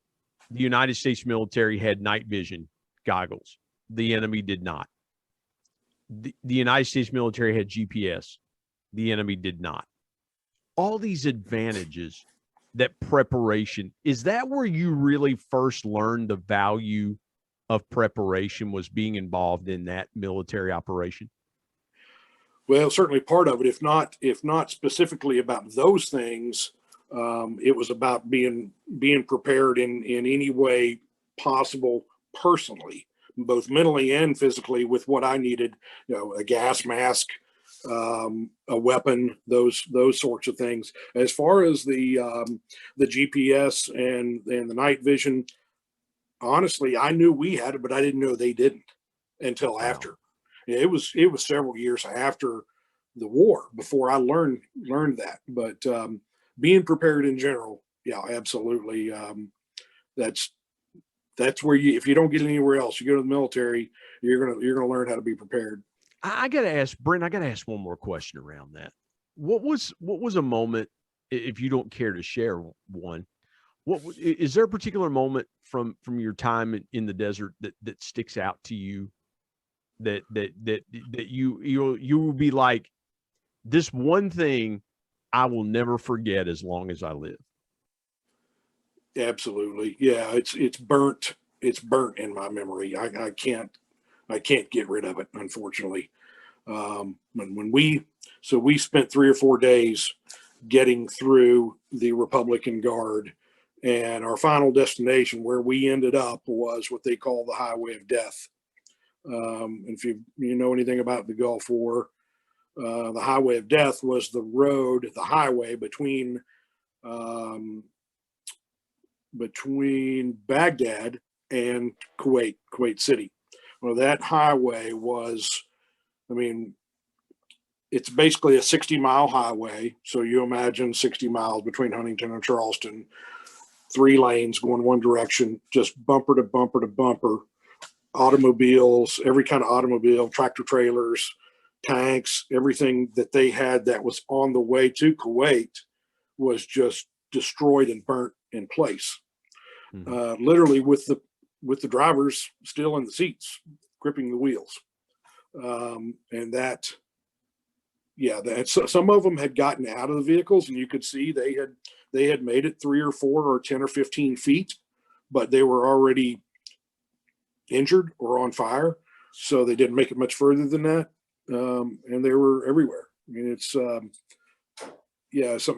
the United States military had night vision goggles. The enemy did not. The United States military had GPS. The enemy did not. All these advantages, that preparation, is that where you really first learned the value of preparation, was being involved in that military operation? Well, certainly part of it, if not specifically about those things, it was about being prepared in any way possible, personally, both mentally and physically, with what I needed, a gas mask, a weapon, those sorts of things. As far as the GPS and the night vision, honestly, I knew we had it, but I didn't know they didn't until after. It was several years after the war before I learned that. But being prepared in general, yeah, absolutely. That's where if you don't get anywhere else, you go to the military, you're gonna learn how to be prepared. I got to ask Brent. I got to ask one more question around that. What was a moment, if you don't care to share one? Is there a particular moment from your time in the desert that sticks out to you? That you will be like, this one thing I will never forget as long as I live. Absolutely, yeah. It's burnt. It's burnt in my memory. I can't get rid of it, unfortunately. When we spent 3 or 4 days getting through the Republican Guard, and our final destination where we ended up was what they call the Highway of Death. If you know anything about the Gulf War, the Highway of Death was the highway between Baghdad and Kuwait City. Well, that highway was, it's basically a 60-mile highway. So you imagine 60 miles between Huntington and Charleston, 3 lanes going one direction, just bumper to bumper to bumper. Automobiles, every kind of automobile, tractor trailers, tanks, everything that they had that was on the way to Kuwait was just destroyed and burnt in place. Mm-hmm. Literally with the drivers still in the seats, gripping the wheels. And that, some of them had gotten out of the vehicles, and you could see they had made it 3 or 4 or 10 or 15 feet, but they were already injured or on fire, so they didn't make it much further than that. And they were everywhere. It's something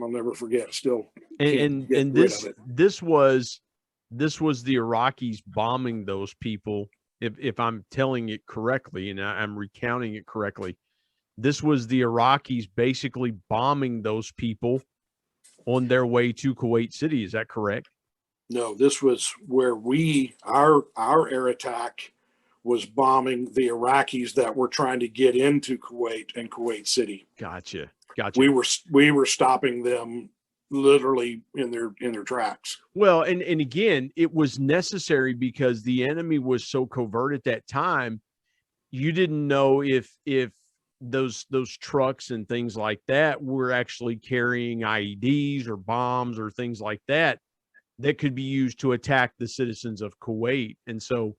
I'll never forget. Still, and this was the Iraqis bombing those people. If I'm telling it correctly, and I'm recounting it correctly, this was the Iraqis basically bombing those people on their way to Kuwait City. Is that correct? No, this was where our air attack was bombing the Iraqis that were trying to get into Kuwait and Kuwait City. Gotcha. We were stopping them literally in their tracks. Well, and again, it was necessary because the enemy was so covert at that time. You didn't know if those trucks and things like that were actually carrying IEDs or bombs or things like that could be used to attack the citizens of Kuwait. And so,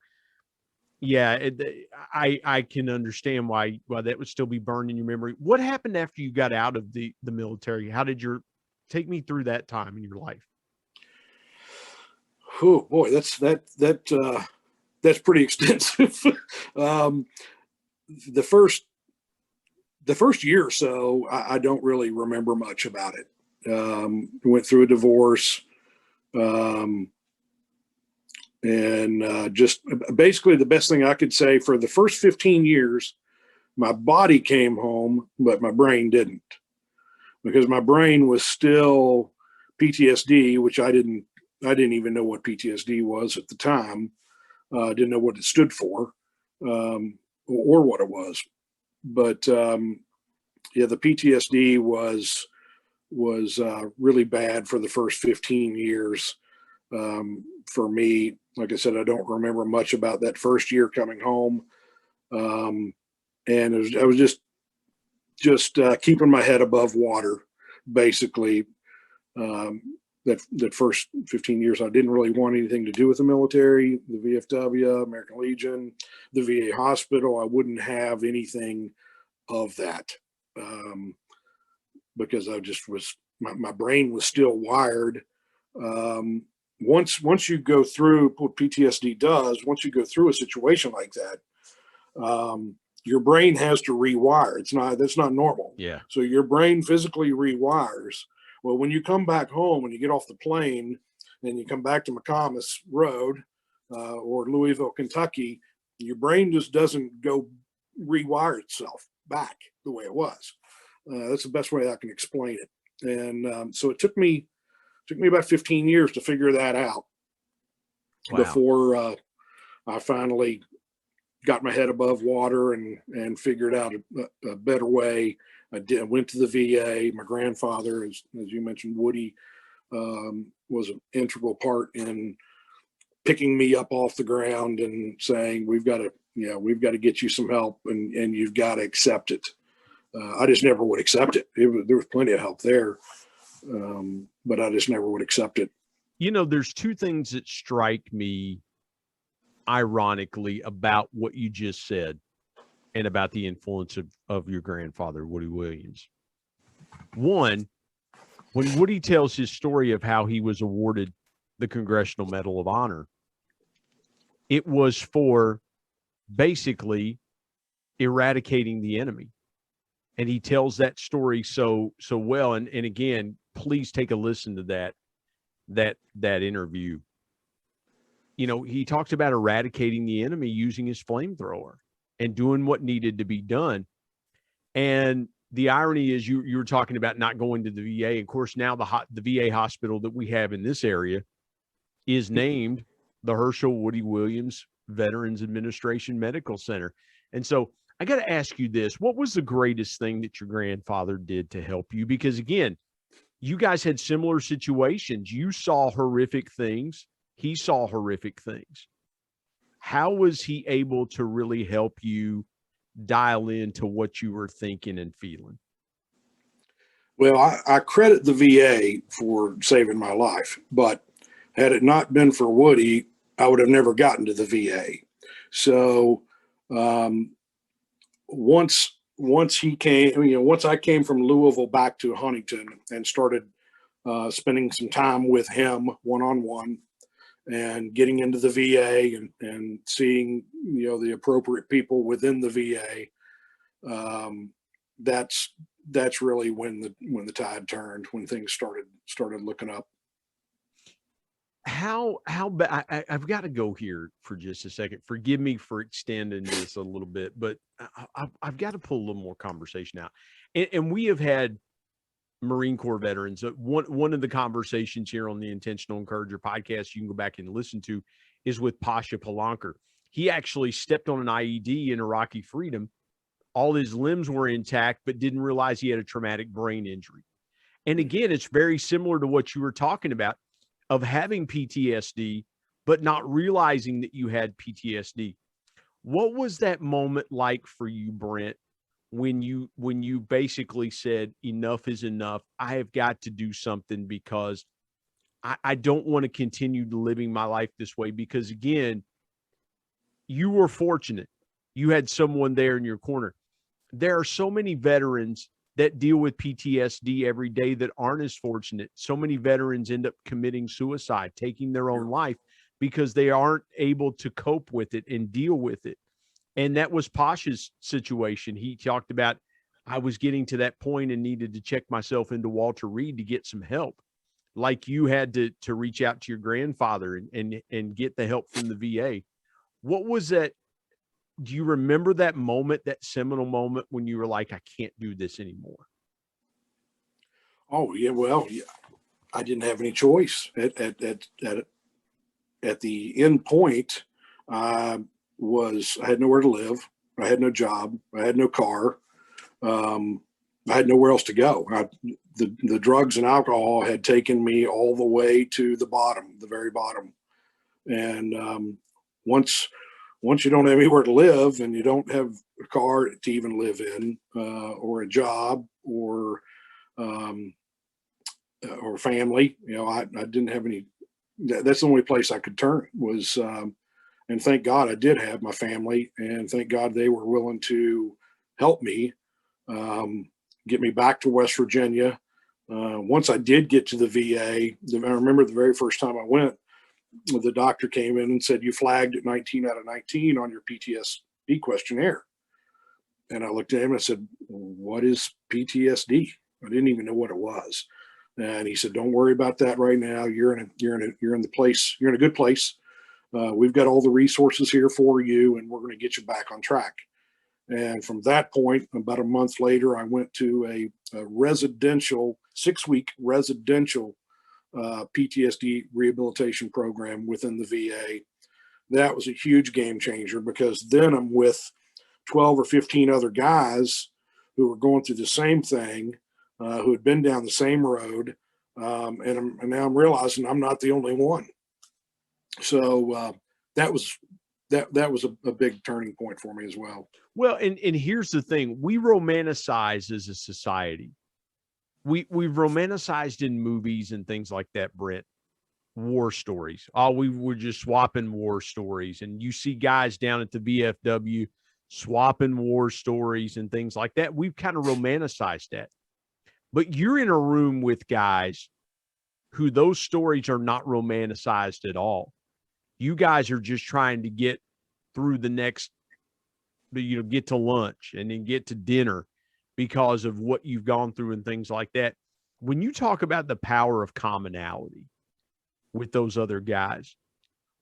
I can understand why that would still be burned in your memory. What happened after you got out of the military? How did take me through that time in your life? Oh boy, that's pretty extensive. The first year or so, I don't really remember much about it. Went through a divorce. Just basically the best thing I could say, for the first 15 years, my body came home, but my brain didn't, because my brain was still PTSD, which I didn't even know what PTSD was at the time. Didn't know what it stood for, or what it was. But the PTSD was really bad for the first 15 years. For me, like I said, I don't remember much about that first year coming home. And I was just keeping my head above water, basically. That first 15 years, I didn't really want anything to do with the military, the VFW, American Legion, the VA hospital. I wouldn't have anything of that, because I just my brain was still wired. Once you go through what PTSD does, once you go through a situation like that, your brain has to rewire. That's not normal. Yeah. So your brain physically rewires. Well, when you come back home, when you get off the plane and you come back to McComas Road or Louisville, Kentucky, your brain just doesn't go rewire itself. back the way it was. That's the best way I can explain it. And so it took me about 15 years to figure that out. Wow. Before I finally got my head above water and figured out a better way. I went to the VA. My grandfather, as you mentioned, Woody, was an integral part in picking me up off the ground and saying, we've got to get you some help, and you've got to accept it. I just never would accept it. There was plenty of help there, but I just never would accept it. There's two things that strike me ironically about what you just said and about the influence of your grandfather, Woody Williams. One, when Woody tells his story of how he was awarded the Congressional Medal of Honor, it was for basically eradicating the enemy. And he tells that story so well. And again, please take a listen to that interview. He talks about eradicating the enemy using his flamethrower and doing what needed to be done. And the irony is you were talking about not going to the VA. Of course, now the VA hospital that we have in this area is named the Hershel Woody Williams Veterans Administration Medical Center. And so I got to ask you this. What was the greatest thing that your grandfather did to help you? Because again, you guys had similar situations. You saw horrific things. He saw horrific things. How was he able to really help you dial into what you were thinking and feeling? Well, I credit the VA for saving my life, but had it not been for Woody, I would have never gotten to the VA. So once he came, once I came from Louisville back to Huntington and started spending some time with him one-on-one, and getting into the VA and seeing, the appropriate people within the VA, that's really when the tide turned, when things started looking up. How I've got to go here for just a second. Forgive me for extending this a little bit, but I've got to pull a little more conversation out. And we have had Marine Corps veterans. One of the conversations here on the Intentional Encourager podcast you can go back and listen to is with Pasha Palanker. He actually stepped on an IED in Iraqi freedom. All his limbs were intact, but didn't realize he had a traumatic brain injury. And again, it's very similar to what you were talking about of having PTSD, but not realizing that you had PTSD. What was that moment like for you, Brent, when you basically said, enough is enough? I have got to do something because I don't want to continue living my life this way. Because again, you were fortunate. You had someone there in your corner. There are so many veterans that deal with PTSD every day that aren't as fortunate. So many veterans end up committing suicide, taking their own life because they aren't able to cope with it and deal with it. And that was Pasha's situation. He talked about, I was getting to that point and needed to check myself into Walter Reed to get some help. Like you had to reach out to your grandfather and get the help from the VA. What was that? Do you remember that moment, that seminal moment when you were like, I can't do this anymore? Oh yeah. Well, yeah. I didn't have any choice at the end point. I had nowhere to live. I had no job. I had no car. I had nowhere else to go. The drugs and alcohol had taken me all the way to the bottom, the very bottom. And once you don't have anywhere to live and you don't have a car to even live in, or a job, or family, I didn't have any. That's the only place I could turn was. And thank God I did have my family, and thank God they were willing to help me get me back to West Virginia. Once I did get to the VA, I remember the very first time I went, the doctor came in and said, you flagged at 19 out of 19 on your PTSD questionnaire. And I looked at him and I said, what is PTSD? I didn't even know what it was. And he said, don't worry about that right now. You're in a good place. We've got all the resources here for you, and we're going to get you back on track. And from that point, about a month later, I went to a residential, 6-week residential PTSD rehabilitation program within the VA. That was a huge game changer, because then I'm with 12 or 15 other guys who were going through the same thing, who had been down the same road. And now I'm realizing I'm not the only one. So that was a big turning point for me as well. Well, and here's the thing: we romanticize as a society. We've romanticized in movies and things like that, Brent, war stories. Oh, we were just swapping war stories, and you see guys down at the VFW swapping war stories and things like that. We've kind of romanticized that. But you're in a room with guys who those stories are not romanticized at all. You guys are just trying to get through the next, get to lunch and then get to dinner because of what you've gone through and things like that. When you talk about the power of commonality with those other guys,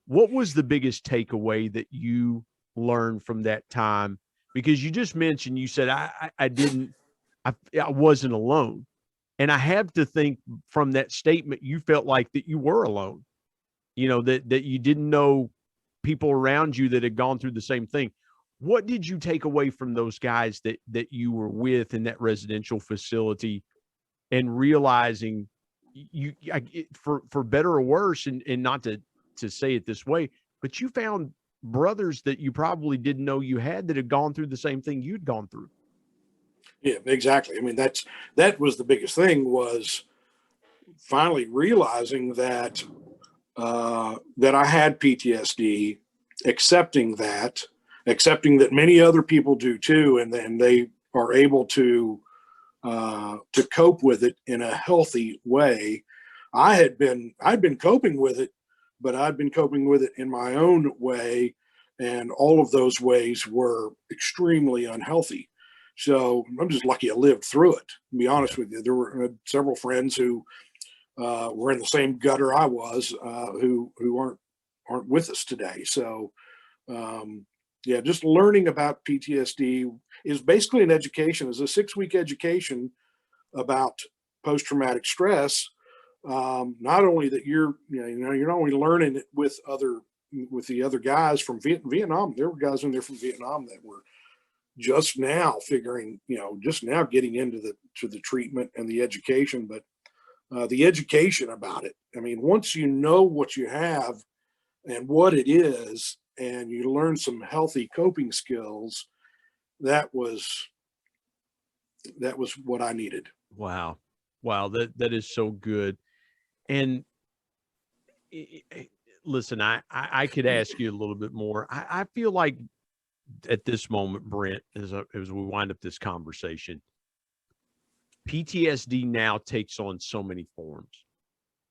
what was the biggest takeaway that you learned from that time? Because you just mentioned, you said, I wasn't alone. And I have to think from that statement, you felt like that you were alone, that you didn't know people around you that had gone through the same thing. What did you take away from those guys that you were with in that residential facility, and realizing for better or worse, and not to say it this way, but you found brothers that you probably didn't know you had that had gone through the same thing you'd gone through. Yeah, exactly. I mean, that was the biggest thing, was finally realizing that that I had PTSD, accepting that many other people do too, and then they are able to cope with it in a healthy way. I'd been coping with it, but I'd been coping with it in my own way, and all of those ways were extremely unhealthy. So I'm just lucky I lived through it, to be honest with you. There were several friends who were in the same gutter I was, who aren't with us today. So yeah, just learning about PTSD is basically an education. It's a 6-week education about post-traumatic stress. Not only that you're not only learning it with the other guys from Vietnam. There were guys in there from Vietnam that were just now getting into the treatment and the education, but the education about it. I mean, once you know what you have and what it is, and you learn some healthy coping skills, that was what I needed. Wow. That is so good. And listen, I could ask you a little bit more. I feel like at this moment, Brent, as we wind up this conversation, PTSD now takes on so many forms,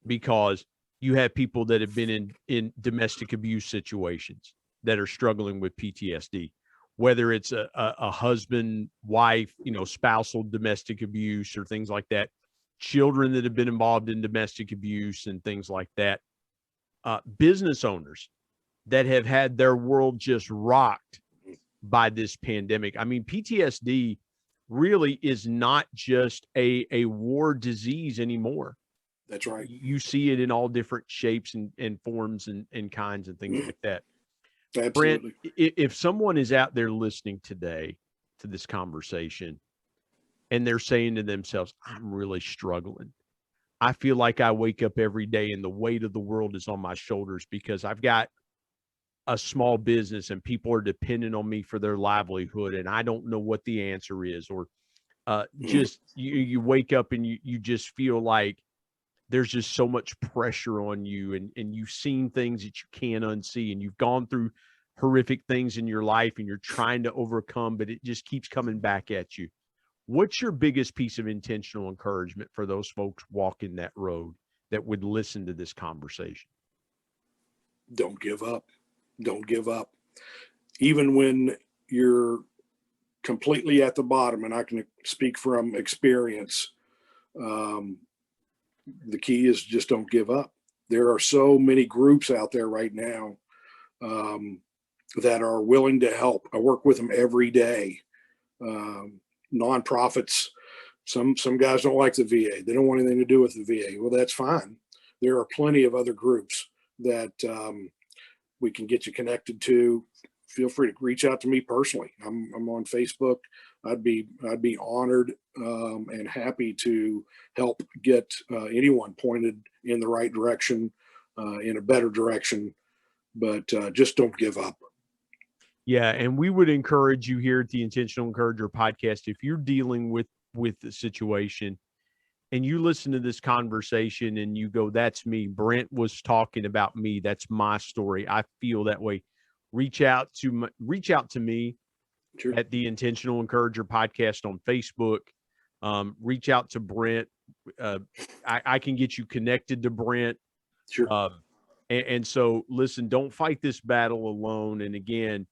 because you have people that have been in domestic abuse situations that are struggling with PTSD, whether it's a husband, wife, spousal domestic abuse or things like that, children that have been involved in domestic abuse and things like that, business owners that have had their world just rocked by this pandemic. I mean, PTSD really is not just a war disease anymore. That's right. You see it in all different shapes and forms and kinds and things like that. Absolutely. Brent, if someone is out there listening today to this conversation and they're saying to themselves, I'm really struggling. I feel like I wake up every day and the weight of the world is on my shoulders because I've got a small business and people are dependent on me for their livelihood, and I don't know what the answer is, or just you wake up and you just feel like there's just so much pressure on you, and you've seen things that you can't unsee, and you've gone through horrific things in your life and you're trying to overcome, but it just keeps coming back at you. What's your biggest piece of intentional encouragement for those folks walking that road that would listen to this conversation? Don't give up. Don't give up. Even when you're completely at the bottom, and I can speak from experience, the key is just don't give up. There are so many groups out there right now. that are willing to help. I work with them every day. Nonprofits, some guys don't like the VA. They don't want anything to do with the VA. Well, that's fine. There are plenty of other groups that we can get you connected to. Feel free to reach out to me personally. I'm on Facebook. I'd be honored and happy to help get anyone pointed in the right direction, in a better direction. But just don't give up. Yeah, and we would encourage you here at the Intentional Encourager podcast, if you're dealing with the situation and you listen to this conversation and you go, that's me. Brent was talking about me. That's my story. I feel that way. Reach out to me Sure. at the Intentional Encourager podcast on Facebook. Reach out to Brent. I can get you connected to Brent. Sure. And so, listen, don't fight this battle alone. And again,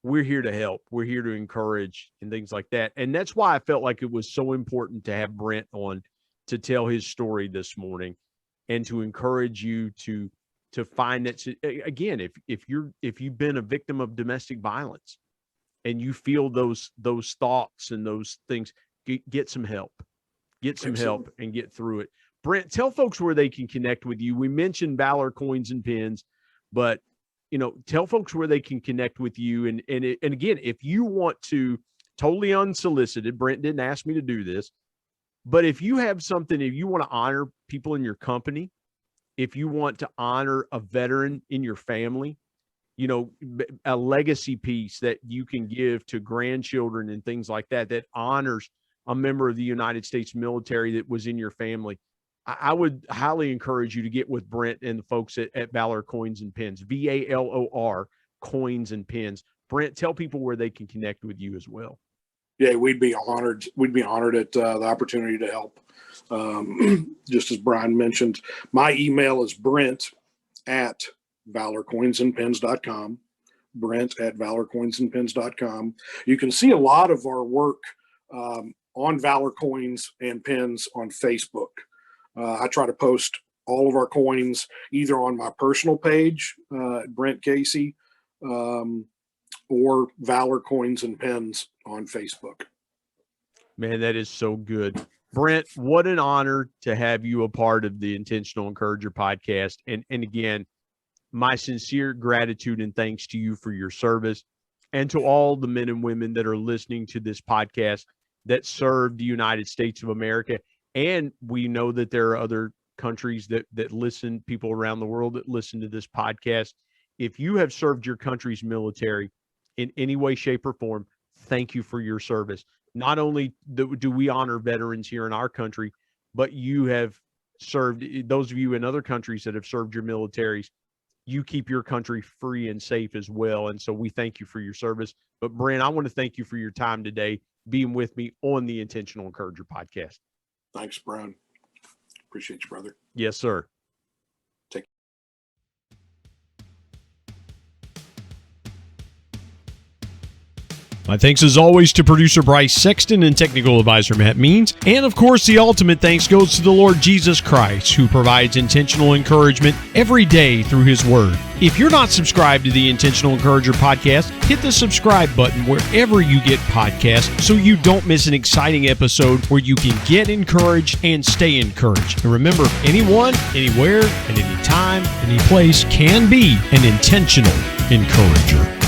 we're here to help. We're here to encourage and things like that. And that's why I felt like it was so important to have Brent on to tell his story this morning and to encourage you to find that, again, if you've been a victim of domestic violence and you feel those thoughts and those things, get some help. Get some help and get through it. Brent, tell folks where they can connect with you. We mentioned Valor Coins and Pins, but tell folks where they can connect with you. And again, if you want to, totally unsolicited, Brent didn't ask me to do this, but if you have something, if you want to honor people in your company, if you want to honor a veteran in your family, a legacy piece that you can give to grandchildren and things like that, that honors a member of the United States military that was in your family, I would highly encourage you to get with Brent and the folks at Valor Coins and Pins, VALOR Coins and Pins. Brent, tell people where they can connect with you as well. Yeah, we'd be honored. We'd be honored at the opportunity to help. Just as Brian mentioned, my email is brent@valorcoinsandpins.com. brent@valorcoinsandpins.com. You can see a lot of our work on Valor Coins and Pins on Facebook. I try to post all of our coins either on my personal page, Brent Casey, or Valor Coins and Pins on Facebook. Man, that is so good. Brent, what an honor to have you a part of the Intentional Encourager podcast. And again, my sincere gratitude and thanks to you for your service, and to all the men and women that are listening to this podcast that serve the United States of America. And we know that there are other countries that listen, people around the world that listen to this podcast. If you have served your country's military in any way, shape, or form, thank you for your service. Not only do we honor veterans here in our country, but you have served, those of you in other countries that have served your militaries, you keep your country free and safe as well. And so we thank you for your service. But Brent, I want to thank you for your time today, being with me on the Intentional Encourager podcast. Thanks, Brian. Appreciate you, brother. Yes, sir. My thanks as always to producer Bryce Sexton and technical advisor Matt Means. And of course, the ultimate thanks goes to the Lord Jesus Christ, who provides intentional encouragement every day through his word. If you're not subscribed to the Intentional Encourager podcast, hit the subscribe button wherever you get podcasts so you don't miss an exciting episode where you can get encouraged and stay encouraged. And remember, anyone, anywhere, at any time, any place can be an intentional encourager.